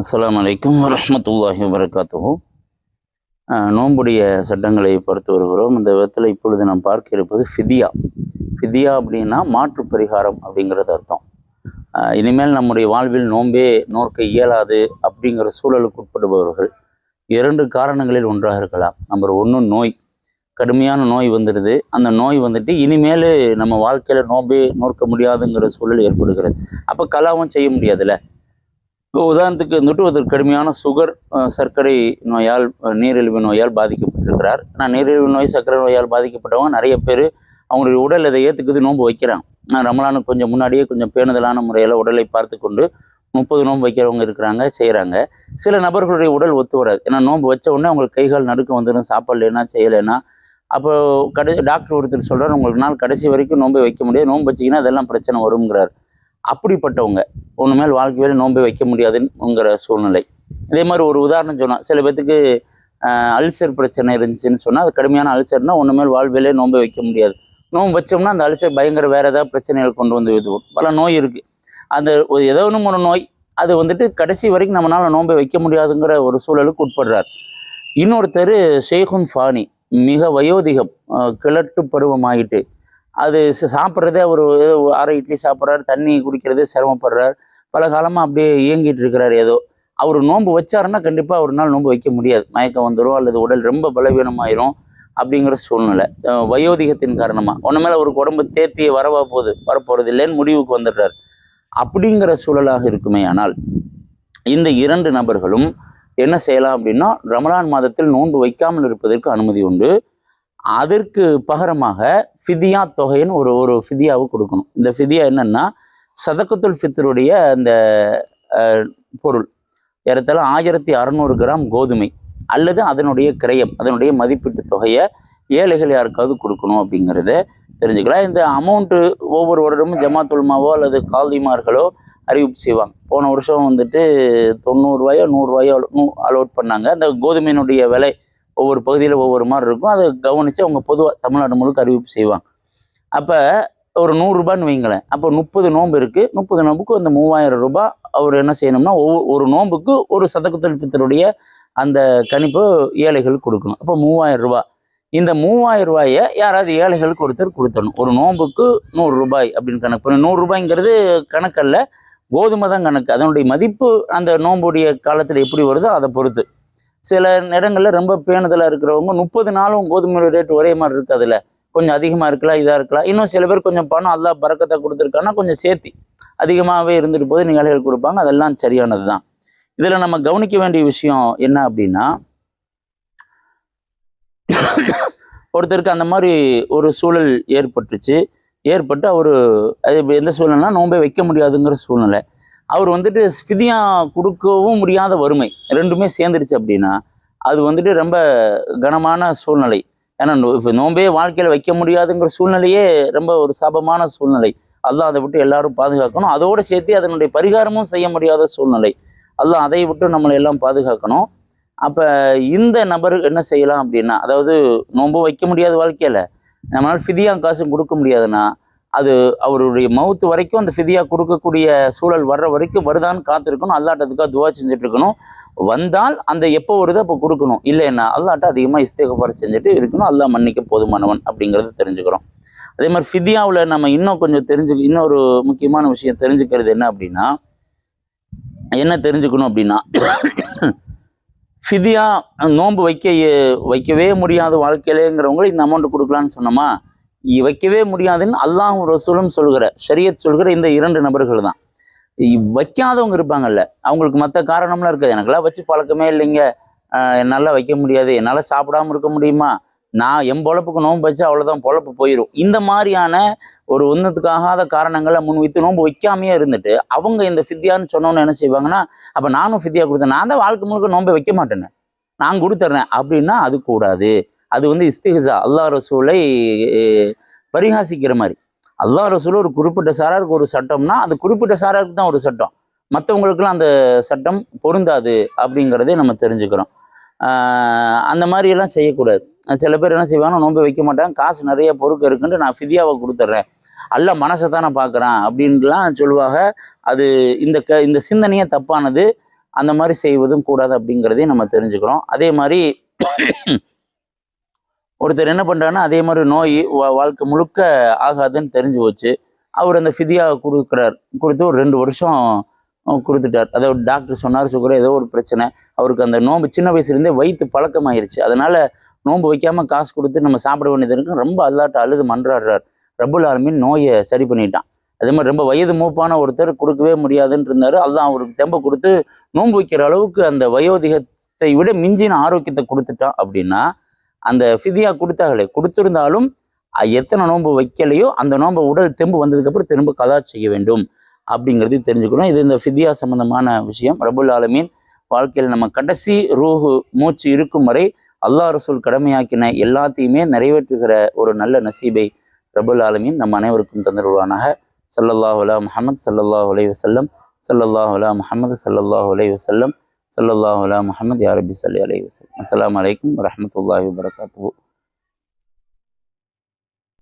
அஸ்ஸலாமு அலைக்கும் வரஹ்மத்துல்லாஹி வபரகாத்துஹு. நோன்புடைய சட்டங்களை பார்த்து வருகிறோம். இந்த விதத்தில் இப்பொழுது நாம் பார்க்க இருப்பது ஃபிதியா. ஃபிதியா அப்படின்னா மாற்று பரிகாரம் அப்படிங்கிறது அர்த்தம். இனிமேல் நம்முடைய வாழ்வில் நோன்பே நோற்க இயலாது அப்படிங்கிற சூழலுக்கு உட்படுபவர்கள் 2 காரணங்களில் ஒன்றாக இருக்கலாம். நம்பர் 1, நோய். கடுமையான நோய் வந்துடுது. அந்த நோய் வந்துட்டு இனிமேல் நம்ம வாழ்க்கையில் நோன்பே நோற்க முடியாதுங்கிற சூழல் ஏற்படுகிறது. அப்போ கலாவும் செய்ய முடியாதுல்ல. இப்போ உதாரணத்துக்கு வந்துட்டு ஒரு கடுமையான சுகர், சர்க்கரை நோயால், நீரிழிவு நோயால் பாதிக்கப்பட்டிருக்கிறார். ஆனால் நீரிழிவு நோய், சர்க்கரை நோயால் பாதிக்கப்பட்டவங்க நிறைய பேர் அவங்களுடைய உடல் இதை ஏற்றுக்குது, நோன்பு வைக்கிறாங்க. ரமலானுக்கு கொஞ்சம் முன்னாடியே கொஞ்சம் பேணுதலான முறையில் உடலை பார்த்து கொண்டு 30 நோன்பு வைக்கிறவங்க இருக்கிறாங்க, செய்கிறாங்க. சில நபர்களுடைய உடல் ஒத்து வராது. ஏன்னா நோன்பு வச்ச உடனே அவங்களுக்கு கைகால் நடுக்கம் வந்துடும், சாப்பிடலைன்னா செய்யலைன்னா. அப்போ டாக்டர் ஒருத்தர் சொல்கிறார், உங்களுக்கு நாள் கடைசி வரைக்கும் நோன்பை வைக்க முடியாது, நோன்பு வச்சிங்கன்னா அதெல்லாம் பிரச்சனை வருங்கிறார். அப்படிப்பட்டவங்க ஒன்றுமேல் வாழ்க்கையில் நோன்பை வைக்க முடியாதுங்கிற சூழ்நிலை. இதே மாதிரி ஒரு உதாரணம் சொன்னால், சில பேர்த்துக்கு அல்சர் பிரச்சனை இருந்துச்சுன்னு சொன்னால், அது கடுமையான அல்சர்னால் ஒன்றுமேல் வாழ்விலே நோன்பை வைக்க முடியாது. நோன்பு வச்சோம்னா அந்த அல்சர் பயங்கர வேறு ஏதாவது பிரச்சனைகள் கொண்டு வந்து விடுவோம். பல நோய் இருக்குது. அந்த ஏதோ ஒரு நோய் அது வந்துட்டு கடைசி வரைக்கும் நம்மளால் நோன்பை வைக்க முடியாதுங்கிற ஒரு சூழலுக்கு உட்படுறார். இன்னொருத்தர் ஷேகுன் ஃபானி, மிக வயோதிகம், கிழட்டு பருவம் ஆகிட்டு, அது சாப்பிட்றதே அவர் 6 இட்லி சாப்பிட்றாரு, தண்ணி குடிக்கிறதே சிரமப்படுறார், பல காலமாக அப்படியே இயங்கிட்டு இருக்கிறார். ஏதோ அவர் நோன்பு வச்சாருன்னா கண்டிப்பாக ஒரு நாள் நோன்பு வைக்க முடியாது, மயக்கம் வந்துடும் அல்லது உடல் ரொம்ப பலவீனமாயிரும் அப்படிங்கிற சூழ்நிலை. வயோதிகத்தின் காரணமாக ஒன்று மேலே அவருக்கு உடம்பு தேர்த்தியை வரப்போகிறது இல்லைன்னு முடிவுக்கு வந்துடுறார். அப்படிங்கிற சூழலாக இருக்குமே. ஆனால் இந்த 2 நபர்களும் என்ன செய்யலாம் அப்படின்னா, ரமலான் மாதத்தில் நோன்பு வைக்காமல் இருப்பதற்கு அனுமதி உண்டு. அதற்கு பகரமாக ஃபிதியா தொகைன்னு ஒரு ஃபிதியாவை கொடுக்கணும். இந்த ஃபிதியா என்னன்னா, சதக்கத்துல் ஃபித்ருடைய அந்த பொருள் ஏறத்தாழ 1600 கிராம் கோதுமை அல்லது அதனுடைய கிரயம், அதனுடைய மதிப்பீட்டு தொகையை ஏழைகள் யாருக்காவது கொடுக்கணும் அப்படிங்கிறத தெரிஞ்சுக்கலாம். இந்த அமௌண்ட்டு ஒவ்வொரு வருடமும் ஜமாத் உலமாவோ அல்லது கால்திமார்களோ அறிவிப்பு செய்வாங்க. போன வருஷம் வந்துட்டு 90 ரூபாயோ 100 ரூபாயோ அலோட் பண்ணாங்க. அந்த கோதுமையினுடைய விலை ஒவ்வொரு பகுதியில் ஒவ்வொரு மாதிரி இருக்கும். அதை கவனித்து அவங்க பொதுவாக தமிழ்நாடு முழுக்க அறிவிப்பு செய்வாங்க. அப்போ ஒரு 100 ரூபான்னு வைங்களேன். அப்போ 30 நோன்பு இருக்குது. 30 நோன்புக்கு அந்த 3000 ரூபாய் அவர் என்ன செய்யணும்னா, ஒரு நோன்புக்கு ஒரு சதக்கத்துல் ஃபித்ருடைய அந்த கணிப்பு ஏழைகளுக்கு கொடுக்கணும். அப்போ 3000 ரூபாய். இந்த 3000 ரூபாயை யாராவது ஏழைகளுக்கு ஒருத்தர் கொடுத்துடணும். ஒரு நோன்புக்கு 100 ரூபாய் அப்படின்னு கணக்கு பண்ணி, 100 ரூபாய்ங்கிறது கணக்கல்ல, கோதுமை தான் கணக்கு. அதனுடைய மதிப்பு அந்த நோன்புடைய காலத்தில் எப்படி வருதோ அதை பொறுத்து. சில இடங்களில் ரொம்ப பேணுதலாக இருக்கிறவங்க 30 நாளும் கோதுமையோட ரேட் ஒரே மாதிரி இருக்காதுல்ல, கொஞ்சம் அதிகமாக இருக்கலாம், இதாக இருக்கலாம். இன்னும் சில பேர் கொஞ்சம் பணம் அல்லாஹ் பரக்கத்தை கொடுத்துருக்காங்கன்னா கொஞ்சம் சேர்த்தி அதிகமாகவே இருந்துட்டு போது நிகழ்ச்சிகள் கொடுப்பாங்க. அதெல்லாம் சரியானது தான். இதில் நம்ம கவனிக்க வேண்டிய விஷயம் என்ன அப்படின்னா, ஒருத்தருக்கு அந்த மாதிரி ஒரு சூழல் ஏற்பட்டு அவர் அது எந்த சூழ்நிலைனா நோன்பை வைக்க முடியாதுங்கிற சூழ்நிலை. அவர் வந்துட்டு ஃபிதியா கொடுக்கவும் முடியாத வறுமை, 2மே சேர்ந்துருச்சு அப்படின்னா அது வந்துட்டு ரொம்ப கனமான சூழ்நிலை. ஏன்னா இப்போ நோன்பே வாழ்க்கையில் வைக்க முடியாதுங்கிற சூழ்நிலையே ரொம்ப ஒரு சாபமான சூழ்நிலை. அல்லாஹ் அதை விட்டு எல்லாரும் பாதுகாக்கணும். அதோடு சேர்த்து அதனுடைய பரிகாரமும் செய்ய முடியாத சூழ்நிலை. அல்லாஹ் அதை விட்டு நம்மளை எல்லாம் பாதுகாக்கணும். அப்போ இந்த நபர் என்ன செய்யலாம் அப்படின்னா, அதாவது நோன்பு வைக்க முடியாத வாழ்க்கையில் நம்மளால் ஃபிதியா காசு கொடுக்க முடியாதுன்னா, அது அவருடைய மவுத்து வரைக்கும் அந்த ஃபிதியா கொடுக்கக்கூடிய சூழல் வர்ற வரைக்கும் வருதான்னு காத்திருக்கணும். அல்லாட்டத்துக்காக துவா செஞ்சுட்டு இருக்கணும். வந்தால் அந்த எப்போ வருதோ அப்போ கொடுக்கணும். இல்லைன்னா அல்லாட்ட அதிகமாக இஸ்திக்ஃபார் செஞ்சுட்டு இருக்கணும். அல்லாஹ் மன்னிக்க போதுமானவன் அப்படிங்கிறத தெரிஞ்சுக்கிறோம். அதே மாதிரி ஃபிதியாவில் நம்ம இன்னும் கொஞ்சம் இன்னொரு முக்கியமான விஷயம் தெரிஞ்சுக்கிறது என்ன தெரிஞ்சுக்கணும் அப்படின்னா, ஃபிதியா நோன்பு வைக்கவே முடியாத வாழ்க்கையிலேங்கிறவங்க இந்த அமௌண்ட் கொடுக்கலான்னு சொன்னோமா, வைக்கவே முடியாதுன்னு அல்லாஹ் ரசூலும் ஷரியத் சொல்கிற இந்த 2 நபர்கள் தான். வைக்காதவங்க இருப்பாங்கல்ல, அவங்களுக்கு மற்ற காரணம்லாம் இருக்காது. எனக்கெல்லாம் வச்சு பழக்கமே இல்லைங்க, என்னால் வைக்க முடியாது, என்னால் சாப்பிடாமல் இருக்க முடியுமா, நான் என் பொழப்புக்கு நோன்பு வச்சு அவ்வளோதான் பொழப்பு போயிடும், இந்த மாதிரியான ஒரு ஒன்றுத்துக்காகாத காரணங்களை முன்வைத்து நோன்பு வைக்காமையே இருந்துட்டு அவங்க இந்த ஃபிதியான்னு சொன்னோன்னு என்ன செய்வாங்கன்னா, அப்போ நானும் ஃபிதியா கொடுத்தேன், நான் தான் வாழ்க்கை முழுக்க நோன்பை வைக்க மாட்டேன்னு, நான் கொடுத்துட்றேன் அப்படின்னா அது கூடாது. அது இஸ்திஹ்ஸா, அல்லாஹ் ரசூலை பரிகாசிக்கிற மாதிரி. அல்லாஹ் ரசூல் ஒரு குறிப்பிட்ட சாராருக்கு ஒரு சட்டம்னா அது குறிப்பிட்ட சாராருக்கு தான் ஒரு சட்டம், மற்றவங்களுக்குலாம் அந்த சட்டம் பொருந்தாது அப்படிங்கிறதே நம்ம தெரிஞ்சுக்கிறோம். அந்த மாதிரியெல்லாம் செய்யக்கூடாது. சில பேர் என்ன செய்வாங்கன்னா, நோன்பை வைக்க மாட்டாங்க, காசு நிறைய பொறுக்க இருக்குன்ட்டு நான் ஃபிதியாவை கொடுத்துட்றேன், அல்லாஹ் மனசை தானே பார்க்குறான் அப்படின்லாம் சொல்லுவாங்க. அது இந்த சிந்தனையே தப்பானது. அந்த மாதிரி செய்வதும் கூடாது அப்படிங்கிறதையும் நம்ம தெரிஞ்சுக்கிறோம். அதே மாதிரி ஒருத்தர் என்ன பண்ணுறாருன்னா, அதே மாதிரி நோய் வாழ்க்கை முழுக்க ஆகாதுன்னு தெரிஞ்சு போச்சு. அவர் அந்த ஃபிதியா கொடுக்குறார். கொடுத்து ஒரு 2 வருஷம் கொடுத்துட்டார். அதாவது டாக்டர் சொன்னார் சுகர் ஏதோ ஒரு பிரச்சனை. அவருக்கு அந்த நோன்பு சின்ன வயசுலேருந்தே வயிற்று பழக்கமாயிருச்சு. அதனால நோன்பு வைக்காம காசு கொடுத்து நம்ம சாப்பிட வேண்டியது இருக்கு. ரொம்ப அல்லாட்ட அழுது மன்றாடுறார். ரப்புல் ஆலமீன் நோயை சரி பண்ணிட்டான். அதே மாதிரி ரொம்ப வயது மூப்பான ஒருத்தர் கொடுக்கவே முடியாதுன்னு இருந்தார். அல்லாஹ் அவருக்கு தெம்ப கொடுத்து நோன்பு வைக்கிற அளவுக்கு அந்த வயோதிகத்தை விட மிஞ்சின ஆரோக்கியத்தை கொடுத்துட்டான். அப்படின்னா அந்த ஃபிதியா கொடுத்தாங்களே, கொடுத்திருந்தாலும் எத்தனை நோன்பு வைக்கலையோ அந்த நோன்பை உடல் தெம்பு வந்ததுக்கப்புறம் திரும்ப கதா செய்ய வேண்டும் அப்படிங்கிறது தெரிஞ்சுக்கணும். இது இந்த ஃபிதியா சம்பந்தமான விஷயம். ரப்புல் ஆலமீன் வாழ்க்கையில் நம்ம கடைசி ரூஹு மூச்சு இருக்கும் வரை அல்லாஹ் ரசூல் கடமையாக்கின எல்லாத்தையுமே நிறைவேற்றுகிற ஒரு நல்ல நசீபை ரப்புல் ஆலமீன் நம்ம அனைவருக்கும் தந்துடுவானாக. ஸல்லல்லாஹு அலா முஹம்மத் ஸல்லல்லாஹு அலைஹி வஸல்லம், ஸல்லல்லாஹு அலா முஹம்மது ஸல்லல்லாஹு அலைஹி வஸல்லம், ஸல்லல்லாஹு அலா முஹம்மது யா ரப்பி ஸல்லி அலைஹி வஸல்லம். அஸ்ஸலாமு அலைக்கும் வரஹ்மத்துல்லாஹி வபரகாத்துஹு.